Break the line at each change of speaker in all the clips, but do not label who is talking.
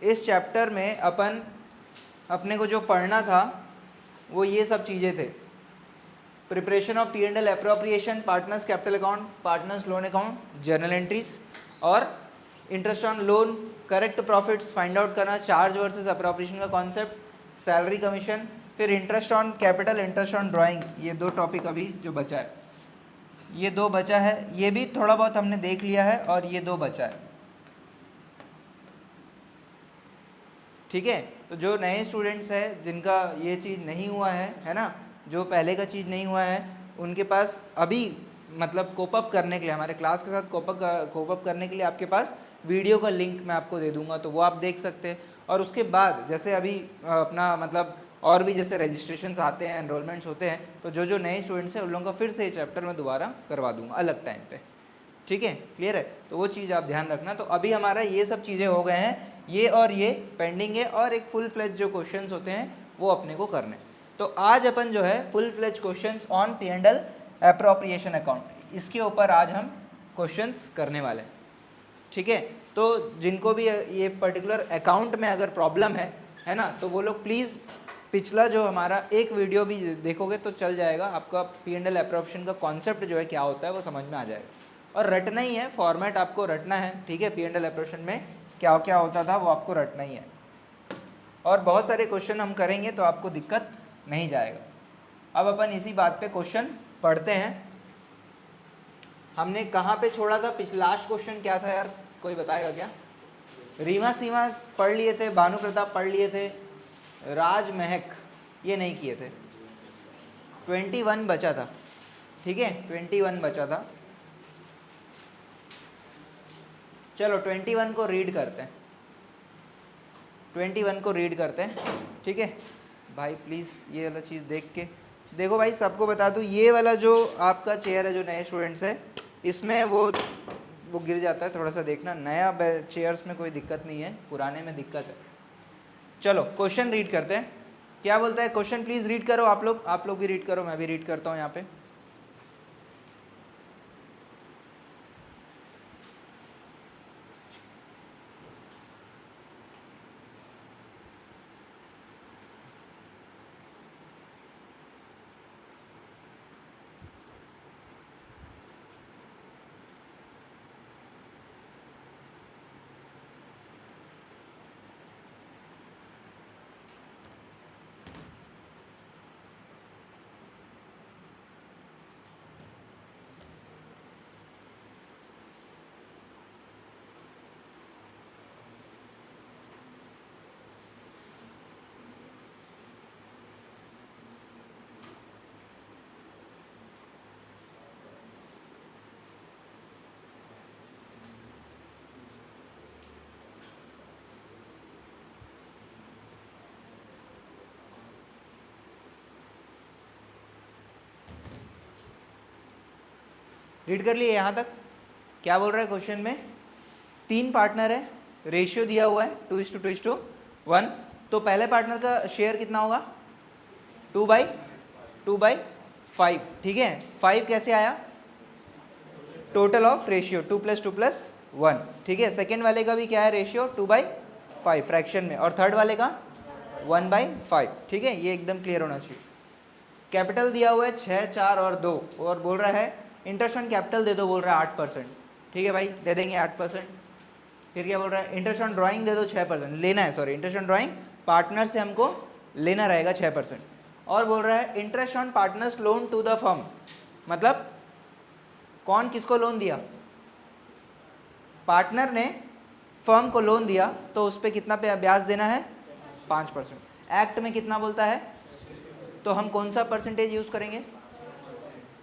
इस चैप्टर में अपने को जो पढ़ना था वो ये सब चीज़ें थे। Preparation of P&L appropriation, partners capital account, partners loan account, journal entries और interest on loan, correct profits find out करना, चार्ज वर्सेस अप्रोप्रिएशन का कॉन्सेप्ट, सैलरी कमीशन, फिर interest on capital, interest on drawing. ये 2 topic अभी जो बचा है, ये 2 बचा है, ये भी थोड़ा बहुत हमने देख लिया है और ये 2 बचा है। ठीक है, तो जो नए स्टूडेंट्स हैं जिनका ये चीज़ नहीं हुआ है ना, जो पहले का चीज़ नहीं हुआ है, उनके पास अभी मतलब कोप अप करने के लिए, हमारे क्लास के साथ कोप अप करने के लिए आपके पास वीडियो का लिंक मैं आपको दे दूंगा, तो वो आप देख सकते हैं। और उसके बाद जैसे अभी अपना मतलब और भी जैसे रजिस्ट्रेशंस आते हैं, एनरोलमेंट्स होते हैं, तो जो जो नए स्टूडेंट्स हैं उन लोगों का फिर से ये चैप्टर मैं दोबारा करवा दूंगा अलग टाइम पे। ठीक है, क्लियर है, तो वो चीज़ आप ध्यान रखना। तो अभी हमारा ये सब चीज़ें हो गए हैं, ये और ये पेंडिंग है, और एक फुल फ्लेज जो क्वेश्चंस होते हैं वो अपने को करने। तो आज अपन जो है full fledge questions on P&L appropriation account, इसके ऊपर आज हम क्वेश्चंस करने वाले हैं। ठीक है, तो जिनको भी ये पर्टिकुलर अकाउंट में अगर प्रॉब्लम है ना, तो वो लोग प्लीज़ पिछला जो हमारा एक वीडियो भी देखोगे तो चल जाएगा, आपका P&L अप्रोप्रिएशन का कॉन्सेप्ट जो है क्या होता है वो समझ में आ जाएगा। और रटना ही है, फॉर्मेट आपको रटना है। ठीक है, P&L अप्रोप्रिएशन में क्या क्या होता था वो आपको रटना ही है, और बहुत सारे क्वेश्चन हम करेंगे तो आपको दिक्कत नहीं जाएगा। अब अपन इसी बात पे क्वेश्चन पढ़ते हैं। हमने कहाँ पे छोड़ा था, लास्ट क्वेश्चन क्या था यार, कोई बताएगा क्या? रीमा सीमा पढ़ लिए थे, भानु प्रताप पढ़ लिए थे, राज महक ये नहीं किए थे। 21 बचा था। ठीक है, 21 बचा था। चलो 21 को रीड करते हैं, 21 को रीड करते हैं। ठीक है भाई, प्लीज़ ये वाला चीज़ देख के देखो भाई, सबको बता दूँ, ये वाला जो आपका चेयर है जो नए स्टूडेंट्स है, इसमें वो गिर जाता है, थोड़ा सा देखना। नया चेयर्स में कोई दिक्कत नहीं है, पुराने में दिक्कत है। चलो क्वेश्चन रीड करते हैं। क्या बोलता है क्वेश्चन, प्लीज़ रीड करो आप लोग भी रीड करो, मैं भी रीड करता हूँ यहाँ पे। रीड कर लिए यहाँ तक? क्या बोल रहा है क्वेश्चन में, 3 पार्टनर है, रेशियो दिया हुआ है 2:2:1। तो पहले पार्टनर का शेयर कितना होगा, 2/5। ठीक है, 5 कैसे आया, टोटल ऑफ रेशियो 2 + 2 + 1। ठीक है, सेकेंड वाले का भी क्या है रेशियो, 2/5 फ्रैक्शन में, और थर्ड वाले का 1/5। ठीक है, ये एकदम क्लियर होना चाहिए। कैपिटल दिया हुआ है 6, 4 और 2, और बोल रहा है इंटरेस्ट ऑन कैपिटल दे दो, बोल रहा है 8%। ठीक है भाई, दे देंगे 8%। फिर क्या बोल रहा है, इंटरेस्ट ऑन ड्राइंग दे दो 6%, लेना है, sorry, interest on drawing partner से हमको लेना रहेगा 6%। और बोल रहा है interest on partners loan to the firm, मतलब कौन किसको लोन दिया, पार्टनर ने फर्म को लोन दिया, तो उस पर कितना ब्याज देना है, 5%। एक्ट में कितना बोलता है, तो हम कौन सा परसेंटेज यूज़ करेंगे,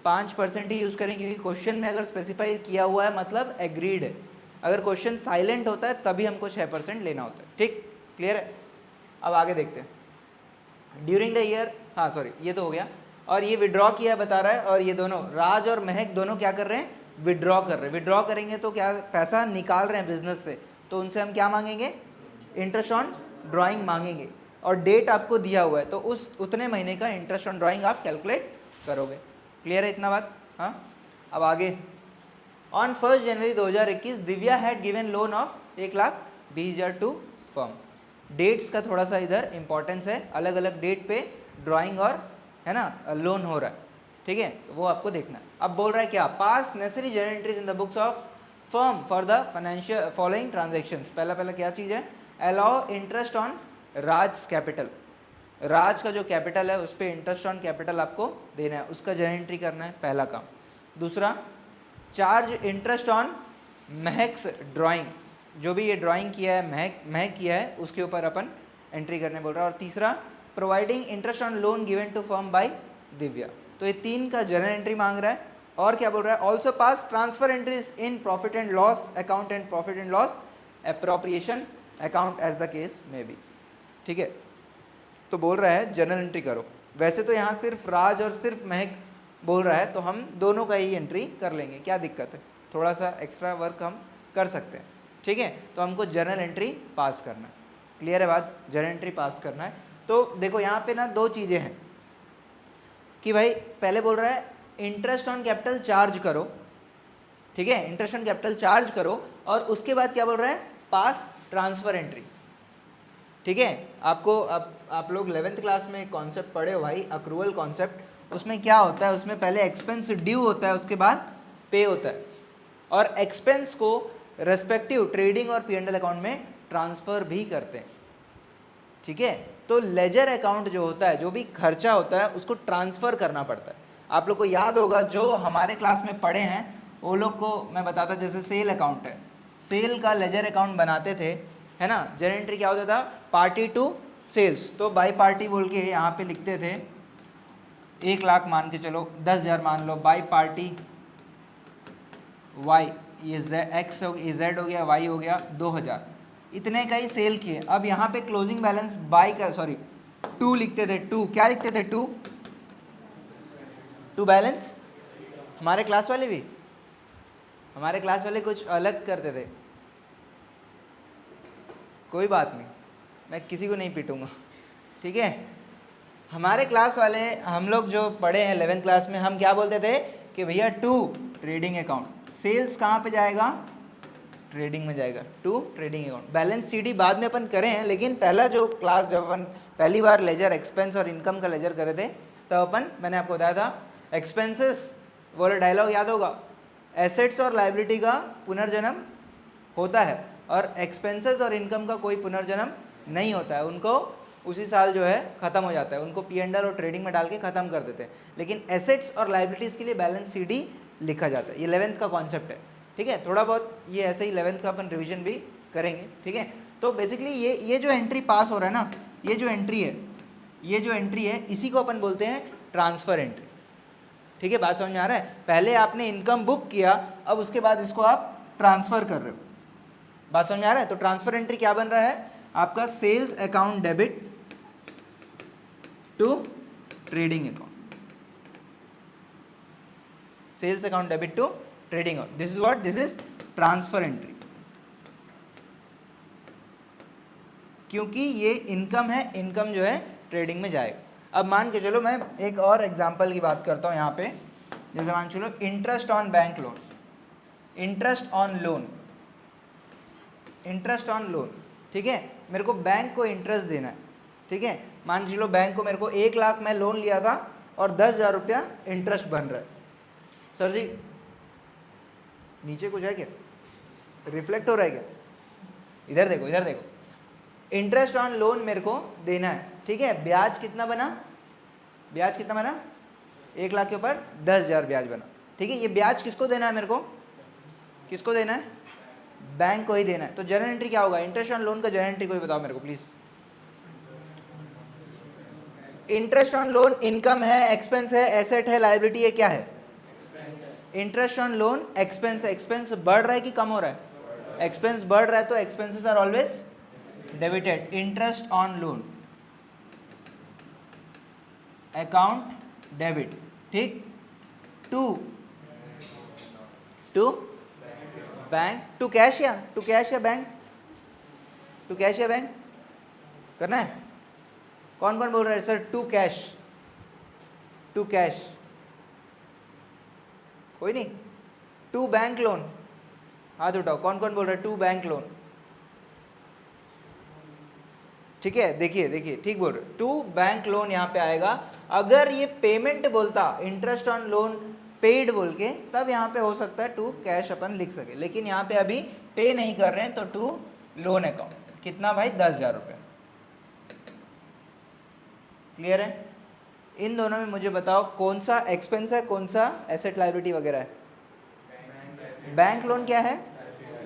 5% ही यूज़ करेंगे, क्योंकि क्वेश्चन में अगर स्पेसिफाई किया हुआ है मतलब एग्रीड है। अगर क्वेश्चन साइलेंट होता है तभी हमको 6% लेना होता है। ठीक, क्लियर है? अब आगे देखते हैं। ड्यूरिंग द ईयर, हाँ सॉरी ये तो हो गया, और ये विड्रॉ किया बता रहा है, और ये दोनों राज और महक दोनों क्या कर रहे हैं, विड्रॉ कर रहे हैं। विड्रॉ करेंगे तो क्या, पैसा निकाल रहे हैं बिजनेस से, तो उनसे हम क्या मांगेंगे, इंटरेस्ट ऑन ड्राइंग मांगेंगे, और डेट आपको दिया हुआ है, तो उस उतने महीने का इंटरेस्ट ऑन ड्राइंग आप कैलकुलेट करोगे। क्लियर है इतना बात? हाँ, अब आगे। On 1 January 2021 Divya had given loan of 1,20,000 to firm. Dates का थोड़ा सा इधर इंपॉर्टेंस है, अलग अलग डेट पे ड्राइंग और है ना लोन हो रहा है, ठीक है, तो वो आपको देखना है। अब बोल रहा है क्या, pass necessary journal entries in the books of firm for the financial following transactions. पहला पहला क्या चीज़ है, allow interest on Raj capital, Raj का जो कैपिटल है उस पर इंटरेस्ट ऑन कैपिटल आपको देना है, उसका जर्नल एंट्री करना है, पहला काम। दूसरा, चार्ज इंटरेस्ट ऑन महक्स ड्राइंग, जो भी ये ड्राइंग किया है महक किया है उसके ऊपर अपन एंट्री करने बोल रहा है। और तीसरा, providing interest on loan given to firm by Divya. तो ये 3 का जर्नल एंट्री मांग रहा है। और क्या बोल रहा है, also pass transfer entries in profit and loss account and profit and loss appropriation account as the case में बी, ठीक है। तो बोल रहा है जर्नल एंट्री करो। वैसे तो यहाँ सिर्फ राज और सिर्फ महक बोल रहा है, तो हम दोनों का ही एंट्री कर लेंगे, क्या दिक्कत है, थोड़ा सा एक्स्ट्रा वर्क हम कर सकते हैं, ठीक है। तो हमको जर्नल एंट्री पास करना है, क्लियर है बात, जर्नल एंट्री पास करना है। तो देखो यहाँ पे ना 2 चीज़ें हैं कि भाई पहले बोल रहा है इंटरेस्ट ऑन कैपिटल चार्ज करो, ठीक है, इंटरेस्ट ऑन कैपिटल चार्ज करो, और उसके बाद क्या बोल रहा है, पास ट्रांसफर एंट्री, ठीक है। आपको आप लोग 11th क्लास में कॉन्सेप्ट पढ़े हो भाई, अक्रूवल कॉन्सेप्ट। उसमें क्या होता है, उसमें पहले एक्सपेंस ड्यू होता है, उसके बाद पे होता है, और एक्सपेंस को रेस्पेक्टिव ट्रेडिंग और P&L अकाउंट में ट्रांसफ़र भी करते हैं, ठीक है। तो लेजर अकाउंट जो होता है, जो भी खर्चा होता है उसको ट्रांसफ़र करना पड़ता है। आप लोग को याद होगा, जो हमारे क्लास में पढ़े हैं वो लोग को मैं बताता, जैसे सेल अकाउंट है, सेल का लेजर अकाउंट बनाते थे, है ना। जर्नल एंट्री क्या होता था, पार्टी टू सेल्स, तो बाई पार्टी बोल के यहाँ पे लिखते थे 1 लाख मान के चलो, 10,000 मान लो, बाई पार्टी वाई, ये एक्स हो, ये जेड हो गया, वाई हो गया, 2,000, इतने का ही सेल किए। अब यहाँ पे क्लोजिंग बैलेंस बाई का, सॉरी 2 लिखते थे, 2 क्या लिखते थे, 2 बैलेंस। हमारे क्लास वाले भी, हमारे क्लास वाले कुछ अलग करते थे, कोई बात नहीं, मैं किसी को नहीं पीटूंगा, ठीक है। हमारे क्लास वाले, हम लोग जो पढ़े हैं 11th क्लास में, हम क्या बोलते थे कि भैया 2 ट्रेडिंग अकाउंट, सेल्स कहाँ पे जाएगा, ट्रेडिंग में जाएगा, 2 ट्रेडिंग अकाउंट। बैलेंस सीडी बाद में अपन करे हैं, लेकिन पहला जो क्लास जब अपन पहली बार लेजर एक्सपेंस और इनकम का लेजर करे थे, तब अपन, मैंने आपको बताया था, एक्सपेंसेस वाला डायलॉग याद होगा, एसेट्स और लाइबिलिटी का पुनर्जन्म होता है, और एक्सपेंसेस और इनकम का कोई पुनर्जन्म नहीं होता है, उनको उसी साल जो है ख़त्म हो जाता है, उनको P&L और ट्रेडिंग में डाल के ख़त्म कर देते हैं। लेकिन एसेट्स और लाइबिलिटीज़ के लिए बैलेंस सीडी लिखा जाता है, ये 11th का कॉन्सेप्ट है, ठीक है। थोड़ा बहुत ये ऐसे ही 11th का अपन रिवीजन भी करेंगे, ठीक है। तो बेसिकली ये जो एंट्री पास हो रहा है ना, ये जो एंट्री है, इसी को अपन बोलते हैं ट्रांसफ़र एंट्री, ठीक है। बात समझ में आ रहा है, पहले आपने इनकम बुक किया, अब उसके बाद इसको आप ट्रांसफ़र कर रहे हो, बात समझ में आ रहा है। तो ट्रांसफर एंट्री क्या बन रहा है आपका, sales account debit to trading account, sales account debit to trading account, this is what, this is transfer entry, क्योंकि ये इनकम है, इनकम जो है ट्रेडिंग में जाएगा। अब मान के चलो, मैं एक और एग्जांपल की बात करता हूँ यहाँ पे, जैसे मान चलो interest on bank loan, interest on loan, interest on loan, ठीक है। मेरे को बैंक को इंटरेस्ट देना है, ठीक है। मान चलो बैंक को मेरे को 1 लाख मैं लोन लिया था और 10,000 रुपया इंटरेस्ट बन रहा है। सर जी नीचे कुछ है क्या, रिफ्लेक्ट हो रहा है क्या, इधर देखो, इधर देखो, इंटरेस्ट ऑन लोन मेरे को देना है, ठीक है। ब्याज कितना बना, ब्याज कितना बना, 1 लाख के ऊपर 10,000 ब्याज बना, ठीक है। ये ब्याज किसको देना है, मेरे को किसको देना है, बैंक को ही देना है। तो जर्नल एंट्री क्या होगा, इंटरेस्ट ऑन लोन का जर्नल एंट्री कोई बताओ मेरे को please. Interest on loan income है, एक्सपेंस है, एसेट है, लायबिलिटी है, क्या है, इंटरेस्ट ऑन लोन एक्सपेंस है। एक्सपेंस बढ़ रहा है कि कम हो रहा है, एक्सपेंस बढ़ रहा है, तो expenses are always debited. Interest on loan account debit, ठीक, टू बैंक, टू कैश या बैंक, टू कैश या बैंक करना है। कौन कौन बोल रहा है sir to cash, to cash, कोई नहीं। टू बैंक लोन, हाथ उठाओ, कौन कौन बोल रहा है टू बैंक लोन, ठीक है, देखिए देखिए ठीक बोल रहे, टू बैंक लोन यहाँ पे आएगा। अगर ये पेमेंट बोलता इंटरेस्ट ऑन लोन पेड बोल के, तब यहाँ पे हो सकता है टू कैश अपन लिख सके, लेकिन यहाँ पे अभी पे नहीं कर रहे हैं तो टू लोन अकाउंट। कितना भाई? 10,000 रुपये। क्लियर है? इन दोनों में मुझे बताओ कौन सा एक्सपेंस है, कौन सा एसेट लाइबिलिटी वगैरह है? बैंक लोन क्या है?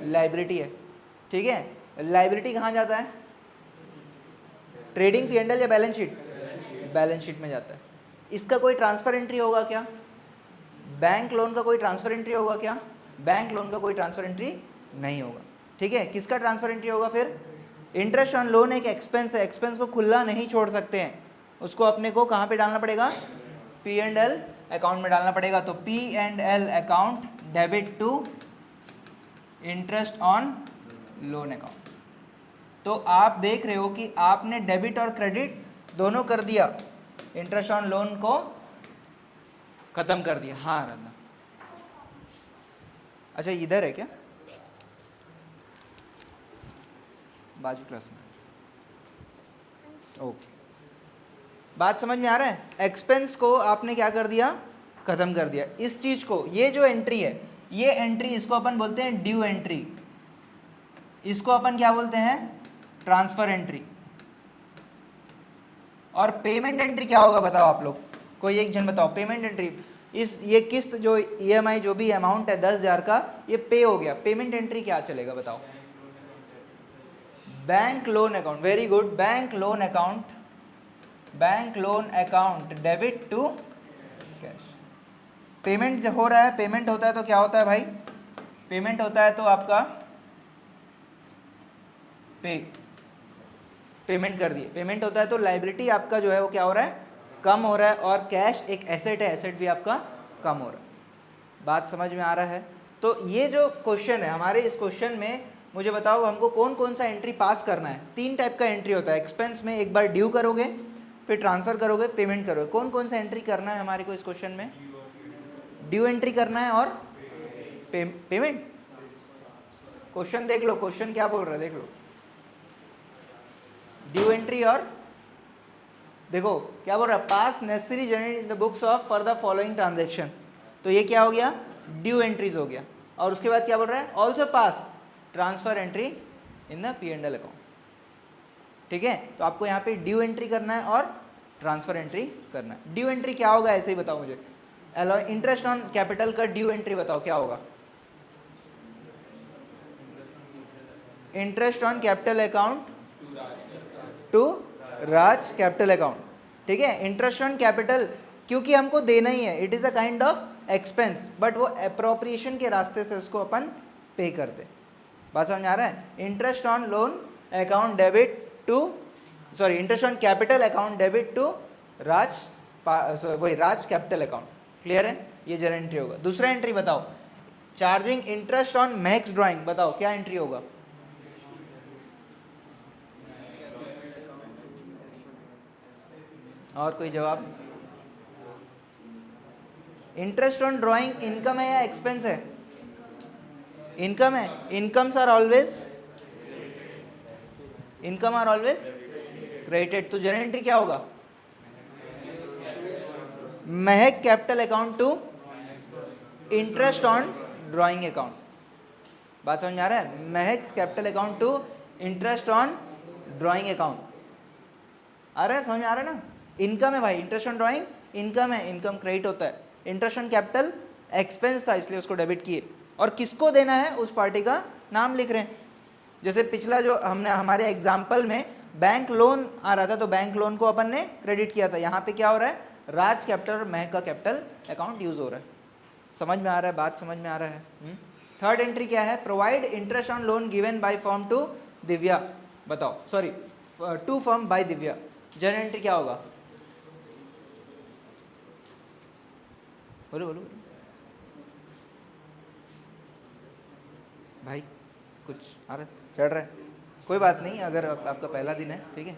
लाइबिलिटी है। ठीक है, लाइबिलिटी कहाँ जाता है? ट्रेडिंग P&L या बैलेंस शीट? बैलेंस शीट में जाता है। इसका कोई ट्रांसफर एंट्री होगा क्या? बैंक लोन का कोई ट्रांसफर एंट्री होगा क्या? बैंक लोन का कोई ट्रांसफर एंट्री नहीं होगा। ठीक है, किसका ट्रांसफर एंट्री होगा फिर? इंटरेस्ट ऑन लोन एक एक्सपेंस है, एक्सपेंस को खुला नहीं छोड़ सकते हैं, उसको अपने को कहाँ पे डालना पड़ेगा? P&L अकाउंट में डालना पड़ेगा। तो P&L account debit to interest on loan account. तो आप देख रहे हो कि आपने डेबिट और क्रेडिट दोनों कर दिया, इंटरेस्ट ऑन लोन को खत्म कर दिया। हाँ राधा, अच्छा इधर है क्या? बाजू क्लास में। ओके, बात समझ में आ रहा है? एक्सपेंस को आपने क्या कर दिया? खत्म कर दिया। इस चीज को, ये जो एंट्री है, ये एंट्री, इसको अपन बोलते हैं ड्यू एंट्री, इसको अपन क्या बोलते हैं? Transfer entry. और पेमेंट एंट्री क्या होगा बताओ आप लोग? कोई एक जन बताओ। पेमेंट एंट्री, इस ये किस्त जो EMI जो भी अमाउंट है 10,000 का, ये पे हो गया। पेमेंट एंट्री क्या चलेगा बताओ? Bank loan account. Very good, bank loan account, bank loan account debit to cash. Payment हो रहा है, पेमेंट होता है तो क्या होता है भाई? पेमेंट होता है तो आपका पेमेंट कर दिए, पेमेंट होता है तो लाइबिलिटी आपका जो है वो क्या हो रहा है? कम हो रहा है। और कैश एक एसेट है, एसेट भी आपका कम हो रहा है। बात समझ में आ रहा है? तो ये जो क्वेश्चन है, हमारे इस क्वेश्चन में मुझे बताओ हमको कौन कौन सा एंट्री पास करना है? 3 टाइप का एंट्री होता है एक्सपेंस में। एक बार ड्यू करोगे, फिर ट्रांसफर करोगे, पेमेंट करोगे। कौन कौन सा एंट्री करना है हमारे को इस क्वेश्चन में? ड्यू एंट्री करना है और पेमेंट। क्वेश्चन देख लो, क्वेश्चन क्या बोल रहा है देख लो। ड्यू एंट्री और देखो क्या बोल रहा है? पास necessary generate in the books of for the following transaction. तो ये क्या हो गया? ड्यू एंट्रीज हो गया। और उसके बाद क्या बोल रहा है? Also pass transfer entry in the P&L account. ठीक है, तो आपको यहाँ पे ड्यू एंट्री करना है और ट्रांसफर एंट्री करना है। ड्यू एंट्री क्या होगा ऐसे ही बताओ मुझे? इंटरेस्ट ऑन कैपिटल का ड्यू एंट्री बताओ क्या होगा? Interest on capital account to Raj capital account. ठीक है, इंटरेस्ट ऑन कैपिटल क्योंकि हमको देना ही है, it is a kind of expense, but वो अप्रोप्रिएशन के रास्ते से उसको अपन पे करते। बात समझ में आ रहा है? Interest on loan account debit to, sorry, interest on capital account debit to Raj, वही राज कैपिटल अकाउंट। क्लियर है? ये जरा एंट्री होगा। दूसरा एंट्री बताओ, charging interest on max drawing. बताओ क्या एंट्री होगा? और कोई जवाब? इंटरेस्ट ऑन ड्राइंग इनकम है या एक्सपेंस है? इनकम है। Incomes are always, income are always credited. तो जनरल एंट्री क्या होगा? Mehak capital account to interest on drawing account. बात समझ में आ रहा है? Mehak capital account to interest on drawing account. आ रहा है? समझ में आ रहा है ना? इनकम है भाई, इंटरेस्ट ऑन ड्राइंग इनकम है, इनकम क्रेडिट होता है। इंटरेस्ट ऑन कैपिटल एक्सपेंस था इसलिए उसको डेबिट किए, और किसको देना है उस पार्टी का नाम लिख रहे हैं। जैसे पिछला जो हमने हमारे एग्जाम्पल में बैंक लोन आ रहा था, तो बैंक लोन को अपन ने क्रेडिट किया था। यहाँ पे क्या हो रहा है? राज कैपिटल और महक का कैपिटल अकाउंट यूज हो रहा है। समझ में आ रहा है? बात समझ में आ रहा है? थर्ड एंट्री क्या है? Provide interest on loan given by firm to Divya. बताओ, sorry, to firm by Divya. Journal entry क्या होगा? बोलो बोलो भाई, कुछ आ रहा है, चढ़ रहा है? कोई बात नहीं, अगर आपका पहला दिन है, ठीक है।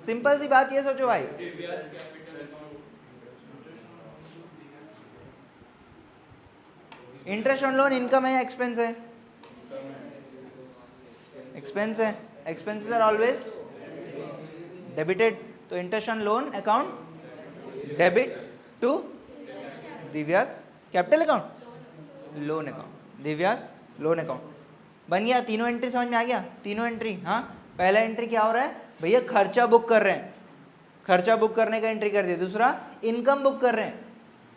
सिंपल सी बात ये सोचो भाई, इंटरेस्ट ऑन लोन इनकम है या एक्सपेंस है? एक्सपेंस है, एक्सपेंसेस आर ऑलवेज डेबिटेड, तो interest on loan account debit to Divya's capital account loan account, Divya's loan account. बन गया, तीनों एंट्री समझ में आ गया, तीनों एंट्री। हाँ, पहला एंट्री क्या हो रहा है भैया, खर्चा बुक कर रहे हैं, खर्चा बुक करने का एंट्री कर दिया। दूसरा इनकम बुक कर रहे हैं।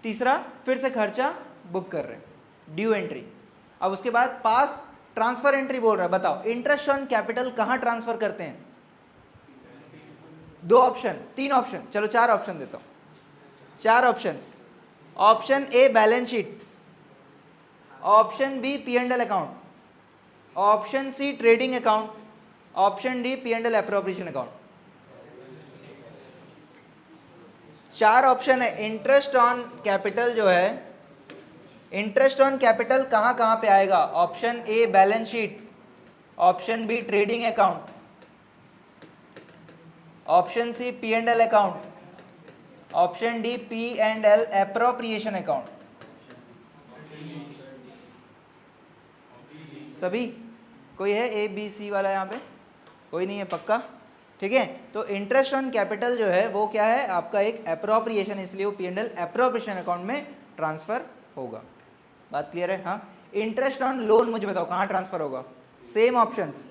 तीसरा फिर से खर्चा बुक कर रहे हैं, ड्यू एंट्री। अब उसके बाद पास ट्रांसफर एंट्री बोल रहा है। बताओ इंटरेस्ट ऑन कैपिटल कहाँ ट्रांसफर करते हैं? दो ऑप्शन, तीन ऑप्शन, चलो चार ऑप्शन देता हूं, चार option. Option A balance sheet, option B P and L account, option C trading account, option D P and L appropriation account. चार ऑप्शन है। इंटरेस्ट ऑन कैपिटल जो है, इंटरेस्ट ऑन कैपिटल कहां कहां पे आएगा? Option A balance sheet, option B trading account, option C P and L account, option D P and L appropriation account. सभी कोई है ए बी सी वाला यहाँ पे? कोई नहीं है, पक्का? ठीक है, तो इंटरेस्ट ऑन कैपिटल जो है वो क्या है आपका? एक एप्रोप्रिएशन, इसलिए वो P and L appropriation account में ट्रांसफर होगा। बात क्लियर है? हाँ। इंटरेस्ट ऑन लोन मुझे बताओ कहाँ ट्रांसफर होगा? Same options,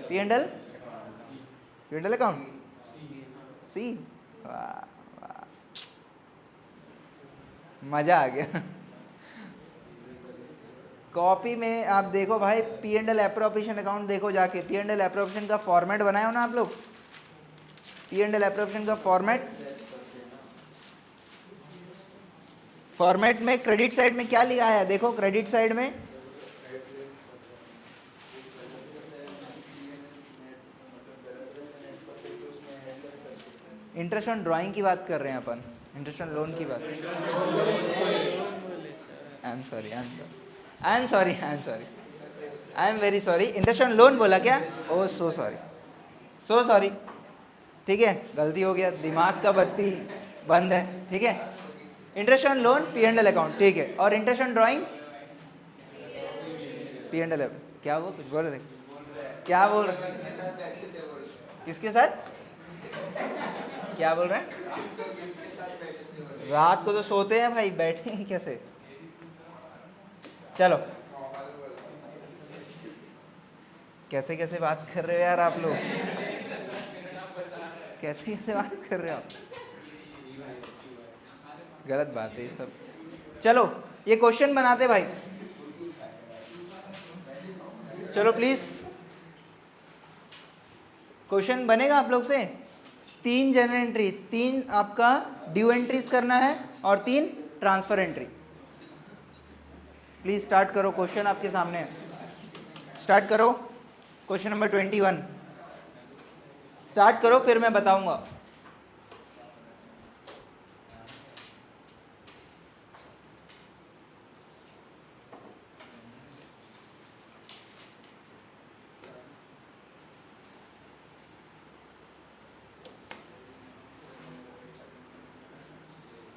P and L account, C. वाह, मजा आ गया। कॉपी में आप देखो भाई, P and L appropriation account देखो जाके, पी एंड एल एप्रोप्रिएशन का फॉर्मेट बनाए हो ना आप लोग? पी एंड एल एप्रोप्रिएशन का फॉर्मेट में क्रेडिट साइड में क्या लिखा है देखो, क्रेडिट साइड में इंटरेस्ट ऑन ड्राइंग की बात कर रहे हैं अपन, इंटरेस्ट ऑन लोन की बात। I am very sorry, interest on loan बोला क्या? ओ सो सॉरी, ठीक है, गलती हो गया, दिमाग का बत्ती बंद है, ठीक है। Interest on loan P and L account, ठीक है, और interest on drawing P and L. क्या वो कुछ बोल रहे थे? क्या बोल रहे? किसके साथ? क्या बोल रहे हैं? रात को तो सोते हैं भाई, बैठेंगे कैसे? चलो, कैसे कैसे बात कर रहे हो यार आप लोग, कैसे कैसे बात कर रहे हो आप? गलत बात है ये सब। चलो ये क्वेश्चन बनाते भाई, चलो प्लीज क्वेश्चन बनेगा आप लोग से। 3 जनरल एंट्री, 3 आपका ड्यू एंट्रीज करना है और 3 ट्रांसफर एंट्री। प्लीज स्टार्ट करो, क्वेश्चन आपके सामने है, स्टार्ट करो। क्वेश्चन नंबर 21 स्टार्ट करो, फिर मैं बताऊंगा।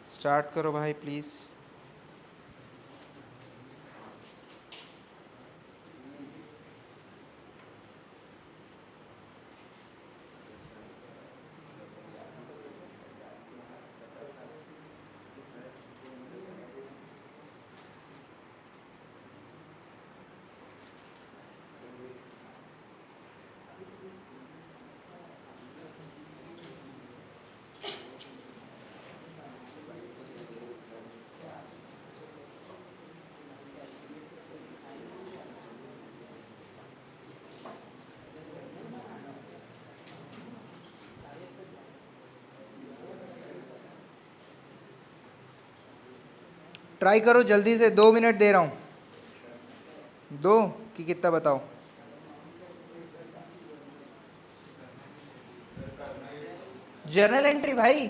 स्टार्ट करो भाई प्लीज। ट्राई करो जल्दी से, 2 मिनट दे रहा हूं। 2 कि कितना बताओ? जर्नल एंट्री भाई,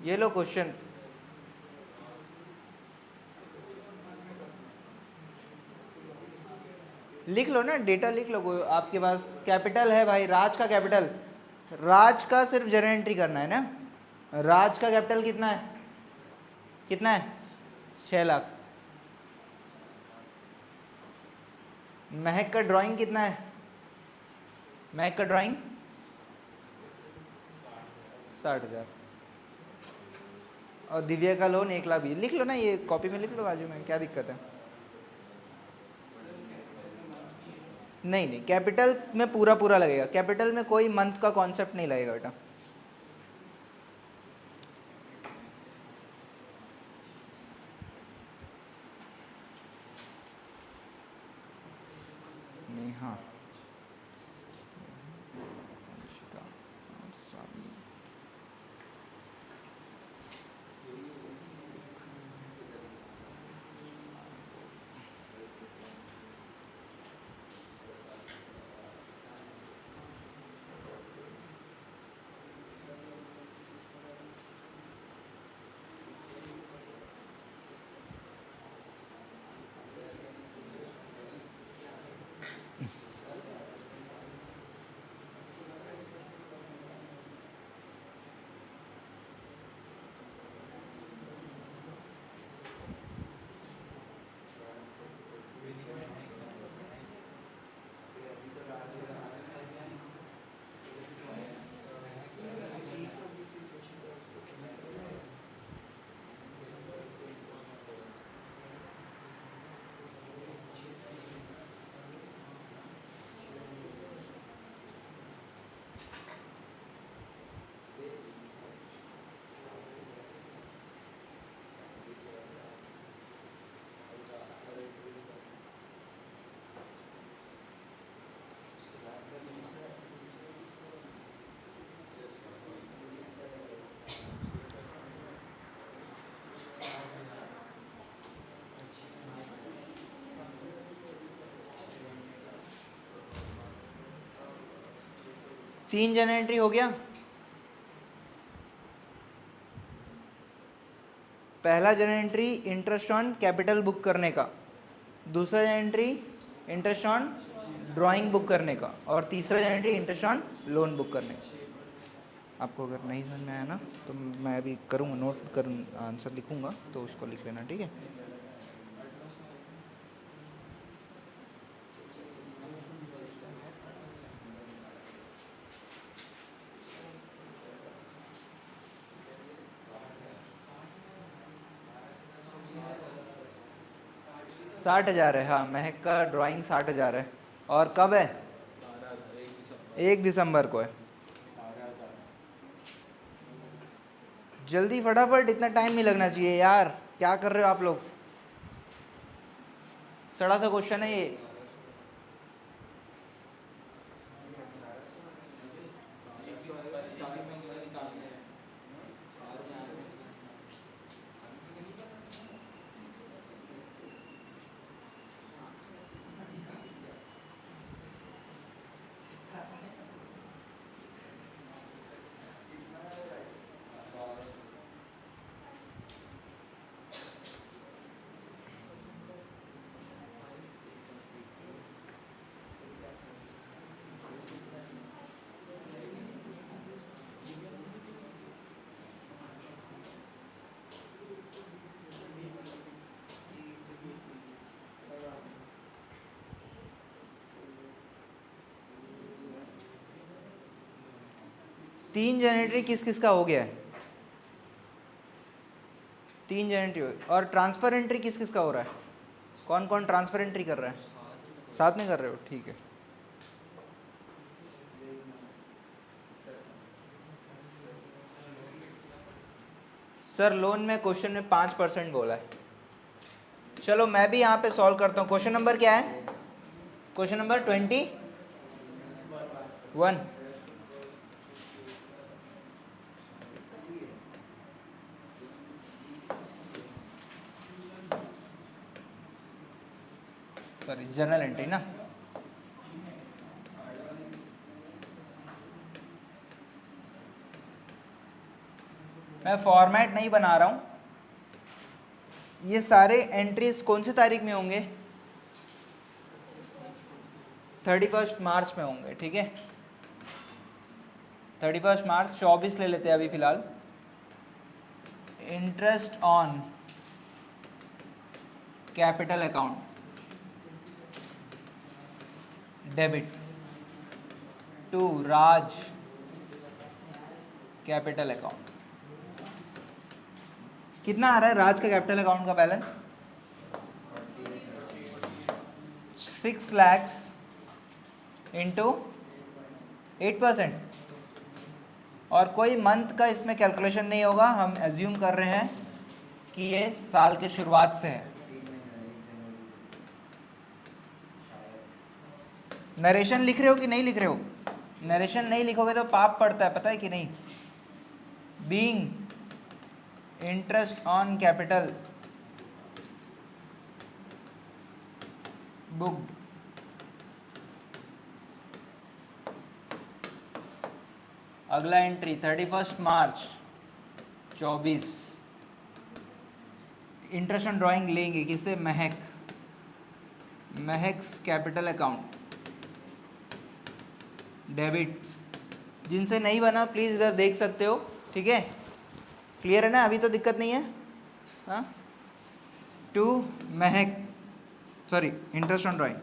ये लो क्वेश्चन। लिख लो ना, डेटा लिख लो। आपके पास कैपिटल है भाई, राज का कैपिटल, राज का सिर्फ जर्नल एंट्री करना है ना। राज का कैपिटल कितना है? कितना है? 6 लाख। महक का ड्राइंग कितना है? महक का ड्राइंग 60,000 और दिव्या का लोन 1,20,000। लिख लो ना, ये कॉपी में लिख लो बाजू में, क्या दिक्कत है। नहीं नहीं, कैपिटल में पूरा पूरा लगेगा, कैपिटल में कोई मंथ का कॉन्सेप्ट नहीं लगेगा बेटा। स्नेहा, अंशिका और सावी। तीन जन एंट्री हो गया। पहला जन entry interest on capital book करने का, दूसरा जन entry interest on drawing book करने का, और तीसरा जन entry interest on loan book करने का। आपको अगर नहीं समझ में आया ना तो मैं अभी करूँगा, नोट करूँ, आंसर लिखूँगा तो उसको लिख लेना, ठीक है। साठ हज़ार है, हाँ महक का ड्राइंग 60,000 है। और कब है? 1 दिसंबर को है। जल्दी फटाफट, इतना टाइम नहीं लगना चाहिए यार, क्या कर रहे हो आप लोग। सड़ा सा क्वेश्चन है ये। तीन जनरेटरी किस किस का हो गया है? तीन जनरेटरी और ट्रांसफर एंट्री किस किस का हो रहा है? कौन कौन ट्रांसफर एंट्री कर रहा है? साथ में कर रहे हो, ठीक है। सर लोन में क्वेश्चन में 5% बोला है। चलो मैं भी यहाँ पे सॉल्व करता हूँ। क्वेश्चन नंबर क्या है? Question number 21। Sorry, journal entry ना। मैं फॉर्मेट नहीं बना रहा हूँ। ये सारे एंट्रीज कौन सी तारीख में होंगे? 31 मार्च में होंगे, ठीक है। 31 मार्च, 24 ले लेते हैं अभी फिलहाल। Interest on capital account debit to Raj capital account. कितना आ रहा है राज का कैपिटल अकाउंट का बैलेंस? 6 lakhs into 8%। और कोई मंथ का इसमें कैलकुलेशन नहीं होगा, हम एज्यूम कर रहे हैं कि ये साल के शुरुआत से है। नरेशन लिख रहे हो कि नहीं लिख रहे हो? नरेशन नहीं लिखोगे तो पाप पड़ता है, पता है कि नहीं? Being interest on capital booked अगला entry 31 March 24। Interest on drawing लेंगे किससे? Mehak's capital account debit. जिनसे नहीं बना प्लीज़ इधर देख सकते हो, ठीक है? क्लियर है ना? अभी तो दिक्कत नहीं है। हाँ, to Mahak, sorry, interest on drawing,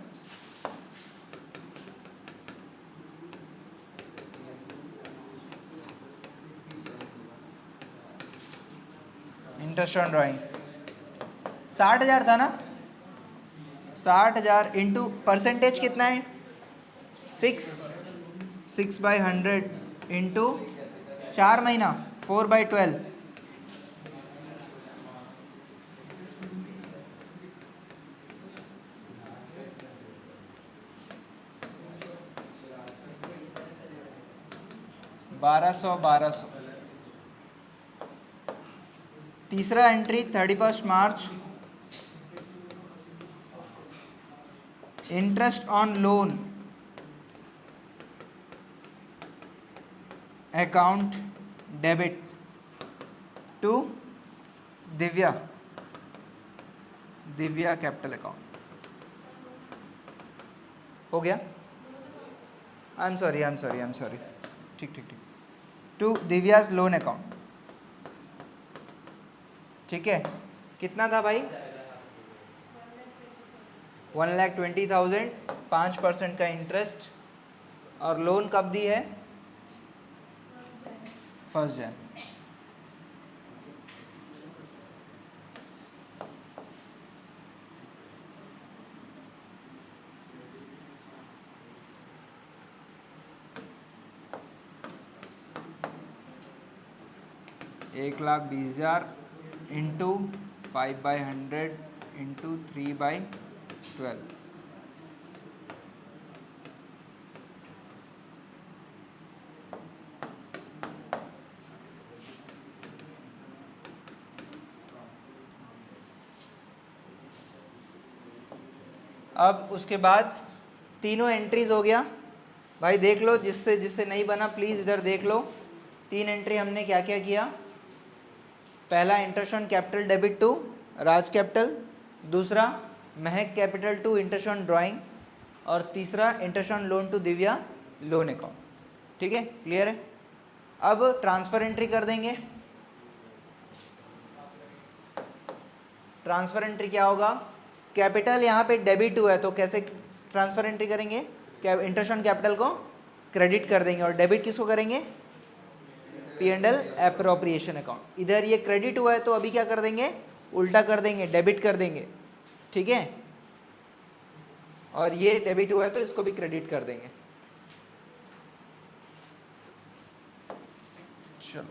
interest on drawing 60,000 था ना? 60,000 इंटू परसेंटेज कितना है? 6/100 इंटू 4 महीना 4/12। बारह सौ। तीसरा entry 31 March, interest on loan account debit to Divya capital account. हो गया? I am sorry. ठीक। टू दिव्याज लोन अकाउंट, ठीक है? कितना था भाई? 1,20,000, 5% का इंटरेस्ट। और लोन कब दी है? 1 जनवरी। $1,20,000 इंटू 5/100 इंटू 3/12। अब उसके बाद तीनों एंट्रीज हो गया भाई, देख लो, जिससे नहीं बना प्लीज़ इधर देख लो। 3 एंट्री हमने क्या क्या किया? पहला interest on capital debit to Raj capital, दूसरा Mahak capital to interest on drawing, और तीसरा interest on loan to Divya loan account. ठीक है, क्लियर है? अब ट्रांसफर एंट्री कर देंगे। ट्रांसफर एंट्री क्या होगा? कैपिटल यहाँ पे डेबिट हुआ है तो कैसे ट्रांसफर एंट्री करेंगे? इंटरेस्ट ऑन कैपिटल को क्रेडिट कर देंगे, और डेबिट किसको करेंगे? P&L appropriation account. इधर ये क्रेडिट हुआ है तो अभी क्या कर देंगे? उल्टा कर देंगे, डेबिट कर देंगे, ठीक है? और ये डेबिट हुआ है तो इसको भी क्रेडिट कर देंगे। चलो,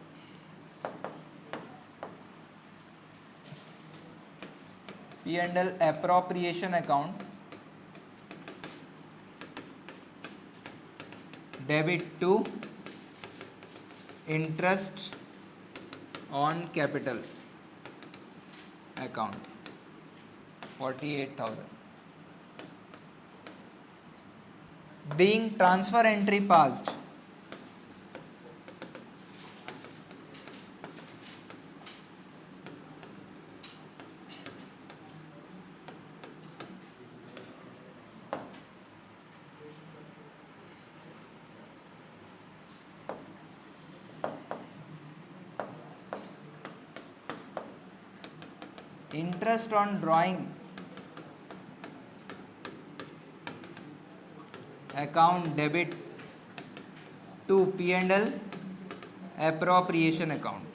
P&L appropriation account debit to interest on capital account 48,000। Being transfer entry passed, interest on drawing account debit to P&L appropriation account.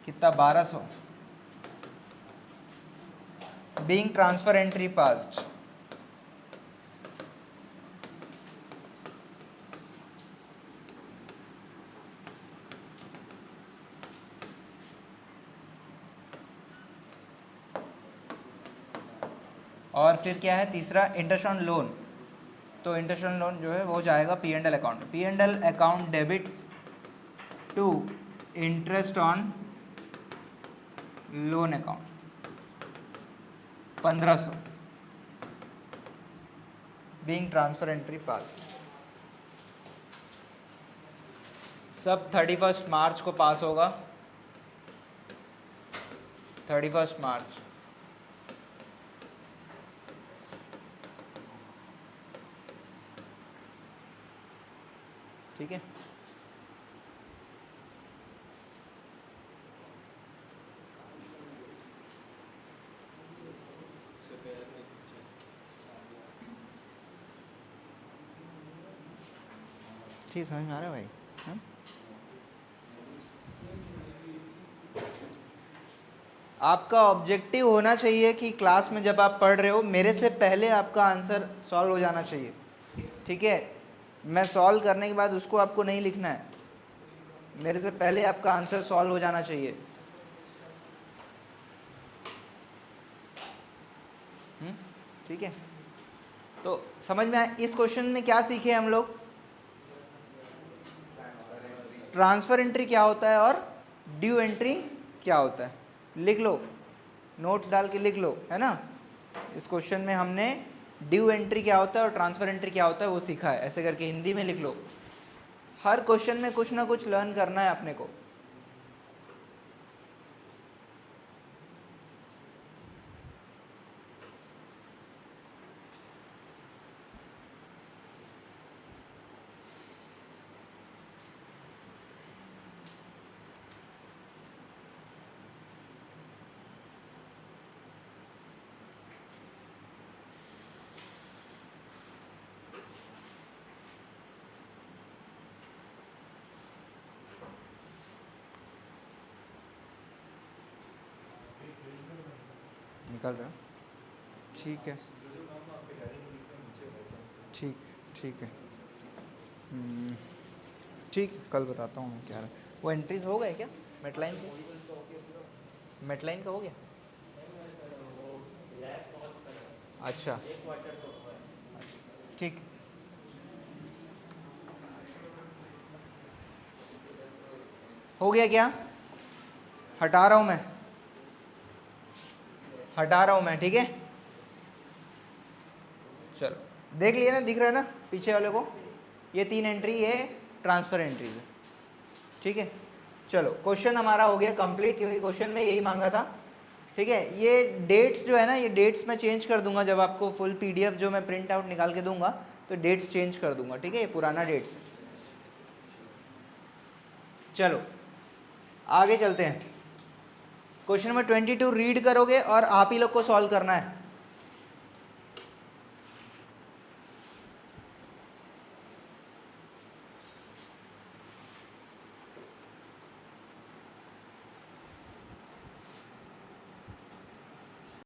कितना? 1200। Being transfer entry passed. और फिर क्या है तीसरा? Interest on loan. तो इंटरेस्ट ऑन लोन जो है वो जाएगा P&L account. P&L account debit to interest on loan account 1500 being transfer entry pass. सब 31 मार्च को पास होगा। 31 मार्च। ठीक है। ठीक समझ में आ रहा है भाई? हाँ? आपका ऑब्जेक्टिव होना चाहिए कि क्लास में जब आप पढ़ रहे हो मेरे से पहले आपका आंसर सॉल्व हो जाना चाहिए। ठीक है, मैं सॉल्व करने के बाद उसको आपको नहीं लिखना है, मेरे से पहले आपका आंसर सॉल्व हो जाना चाहिए। ठीक है, तो समझ में आया? इस क्वेश्चन में क्या सीखे हम लोग? ट्रांसफर एंट्री क्या होता है और ड्यू एंट्री क्या होता है। लिख लो, नोट डाल के लिख लो, है ना। इस क्वेश्चन में हमने ड्यू एंट्री क्या होता है और ट्रांसफर एंट्री क्या होता है वो सीखा है। ऐसे करके हिंदी में लिख लो। हर क्वेश्चन में कुछ ना कुछ लर्न करना है अपने को। निकल रहा? ठीक है, ठीक ठीक है। ठीक, कल बताता हूँ मैं क्या है। वो एंट्रीज हो गए क्या मेटलाइन के? मेटलाइन का हो गया? अच्छा, ठीक। हो गया क्या? हटा रहा हूँ मैं, हटा रहा हूँ मैं। ठीक है, चलो देख लिया ना, दिख रहा है ना पीछे वाले को? ये 3 एंट्री, ये ट्रांसफर एंट्रीज है। ठीक है, चलो क्वेश्चन हमारा हो गया कंप्लीट, क्योंकि क्वेश्चन में यही मांगा था। ठीक है, ये डेट्स जो है ना, ये डेट्स मैं चेंज कर दूंगा जब आपको फुल PDF जो मैं प्रिंट आउट निकाल के दूंगा तो डेट्स चेंज कर दूंगा। ठीक है, ये पुराना डेट्स। चलो आगे चलते हैं। क्वेश्चन नंबर 22 रीड करोगे और आप ही लोग को सॉल्व करना है।